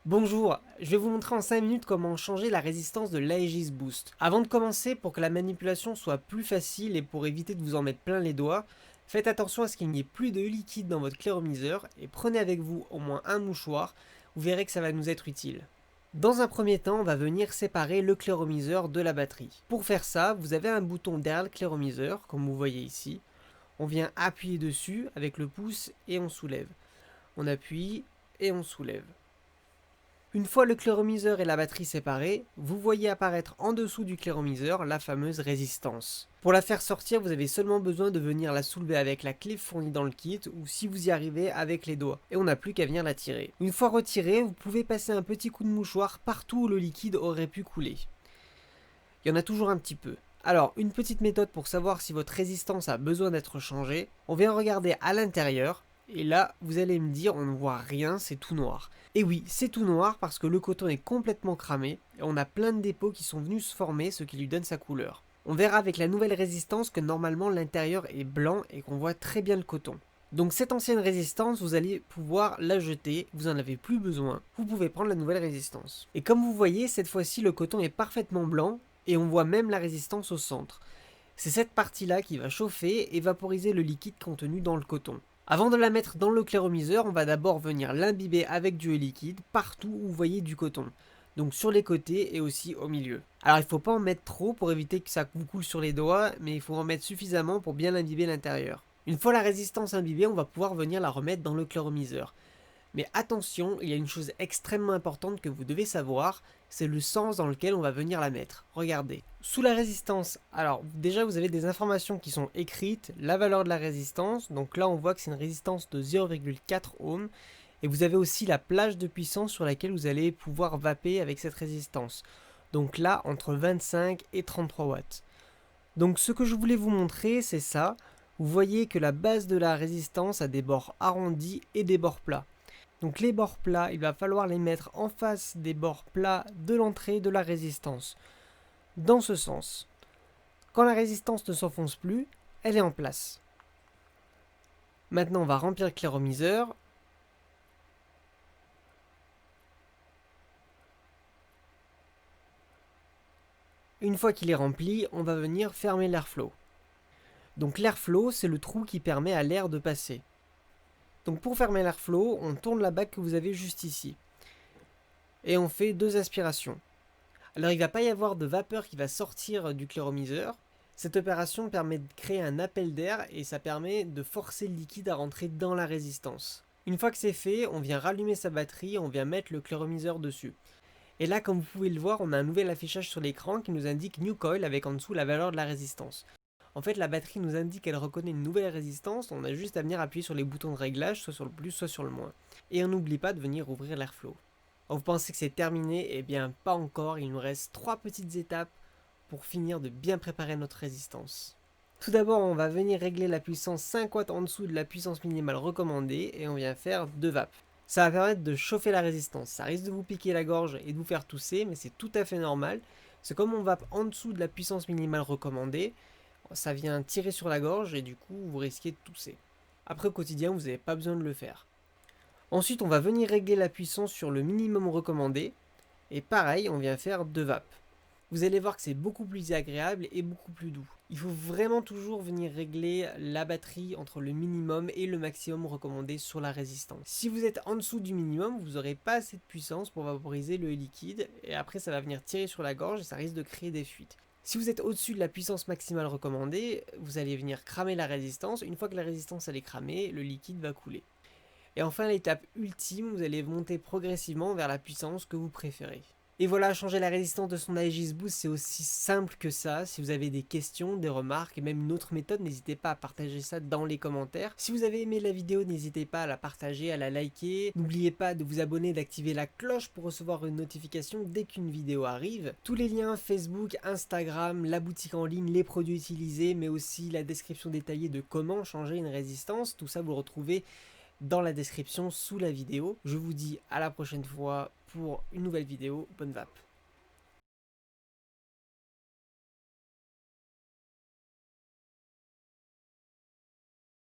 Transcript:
Bonjour, je vais vous montrer en 5 minutes comment changer la résistance de l'Aegis Boost. Avant de commencer, pour que la manipulation soit plus facile et pour éviter de vous en mettre plein les doigts, faites attention à ce qu'il n'y ait plus de liquide dans votre clairomiseur et prenez avec vous au moins un mouchoir, vous verrez que ça va nous être utile. Dans un premier temps, on va venir séparer le clairomiseur de la batterie. Pour faire ça, vous avez un bouton derrière le clairomiseur, comme vous voyez ici. On vient appuyer dessus avec le pouce et on soulève. On appuie et on soulève. Une fois le clairomiseur et la batterie séparés, vous voyez apparaître en dessous du clairomiseur la fameuse résistance. Pour la faire sortir, vous avez seulement besoin de venir la soulever avec la clé fournie dans le kit ou si vous y arrivez avec les doigts. Et on n'a plus qu'à venir la tirer. Une fois retirée, vous pouvez passer un petit coup de mouchoir partout où le liquide aurait pu couler. Il y en a toujours un petit peu. Alors, une petite méthode pour savoir si votre résistance a besoin d'être changée, on vient regarder à l'intérieur. Et là, vous allez me dire, on ne voit rien, c'est tout noir. Et oui, c'est tout noir parce que le coton est complètement cramé et on a plein de dépôts qui sont venus se former, ce qui lui donne sa couleur. On verra avec la nouvelle résistance que normalement l'intérieur est blanc et qu'on voit très bien le coton. Donc cette ancienne résistance, vous allez pouvoir la jeter, vous en avez plus besoin, vous pouvez prendre la nouvelle résistance. Et comme vous voyez, cette fois-ci le coton est parfaitement blanc et on voit même la résistance au centre. C'est cette partie-là qui va chauffer et vaporiser le liquide contenu dans le coton. Avant de la mettre dans le clairomiseur, on va d'abord venir l'imbiber avec du liquide partout où vous voyez du coton. Donc sur les côtés et aussi au milieu. Alors il ne faut pas en mettre trop pour éviter que ça vous coule sur les doigts, mais il faut en mettre suffisamment pour bien imbiber l'intérieur. Une fois la résistance imbibée, on va pouvoir venir la remettre dans le clairomiseur. Mais attention, il y a une chose extrêmement importante que vous devez savoir, c'est le sens dans lequel on va venir la mettre. Regardez. Sous la résistance, alors déjà vous avez des informations qui sont écrites, la valeur de la résistance, donc là on voit que c'est une résistance de 0,4 ohms, et vous avez aussi la plage de puissance sur laquelle vous allez pouvoir vaper avec cette résistance. Donc là, entre 25 et 33 watts. Donc ce que je voulais vous montrer, c'est ça. Vous voyez que la base de la résistance a des bords arrondis et des bords plats. Donc les bords plats, il va falloir les mettre en face des bords plats de l'entrée de la résistance. Dans ce sens. Quand la résistance ne s'enfonce plus, elle est en place. Maintenant, on va remplir le clairomiseur. Une fois qu'il est rempli, on va venir fermer l'airflow. Donc l'airflow, c'est le trou qui permet à l'air de passer. Donc pour fermer l'airflow, on tourne la bague que vous avez juste ici. Et on fait 2 aspirations. Alors il ne va pas y avoir de vapeur qui va sortir du clairomiseur. Cette opération permet de créer un appel d'air et ça permet de forcer le liquide à rentrer dans la résistance. Une fois que c'est fait, on vient rallumer sa batterie, on vient mettre le clairomiseur dessus. Et là, comme vous pouvez le voir, on a un nouvel affichage sur l'écran qui nous indique New Coil avec en dessous la valeur de la résistance. En fait, la batterie nous indique qu'elle reconnaît une nouvelle résistance, on a juste à venir appuyer sur les boutons de réglage, soit sur le plus, soit sur le moins. Et on n'oublie pas de venir ouvrir l'airflow. Vous pensez que c'est terminé? Eh bien, pas encore, il nous reste 3 petites étapes pour finir de bien préparer notre résistance. Tout d'abord, on va venir régler la puissance 5 watts en dessous de la puissance minimale recommandée et on vient faire 2 vapes. Ça va permettre de chauffer la résistance. Ça risque de vous piquer la gorge et de vous faire tousser, mais c'est tout à fait normal. C'est comme on vape en dessous de la puissance minimale recommandée, ça vient tirer sur la gorge et du coup vous risquez de tousser. Après au quotidien, vous n'avez pas besoin de le faire. Ensuite, on va venir régler la puissance sur le minimum recommandé. Et pareil, on vient faire 2 vapes. Vous allez voir que c'est beaucoup plus agréable et beaucoup plus doux. Il faut vraiment toujours venir régler la batterie entre le minimum et le maximum recommandé sur la résistance. Si vous êtes en dessous du minimum, vous n'aurez pas assez de puissance pour vaporiser le liquide et après ça va venir tirer sur la gorge et ça risque de créer des fuites. Si vous êtes au-dessus de la puissance maximale recommandée, vous allez venir cramer la résistance. Une fois que la résistance elle est cramée, le liquide va couler. Et enfin, l'étape ultime, vous allez monter progressivement vers la puissance que vous préférez. Et voilà, changer la résistance de son Aegis Boost, c'est aussi simple que ça. Si vous avez des questions, des remarques et même une autre méthode, n'hésitez pas à partager ça dans les commentaires. Si vous avez aimé la vidéo, n'hésitez pas à la partager, à la liker. N'oubliez pas de vous abonner, d'activer la cloche pour recevoir une notification dès qu'une vidéo arrive. Tous les liens Facebook, Instagram, la boutique en ligne, les produits utilisés, mais aussi la description détaillée de comment changer une résistance, tout ça vous le retrouvez dans la description sous la vidéo. Je vous dis à la prochaine fois pour une nouvelle vidéo. Bonne vape.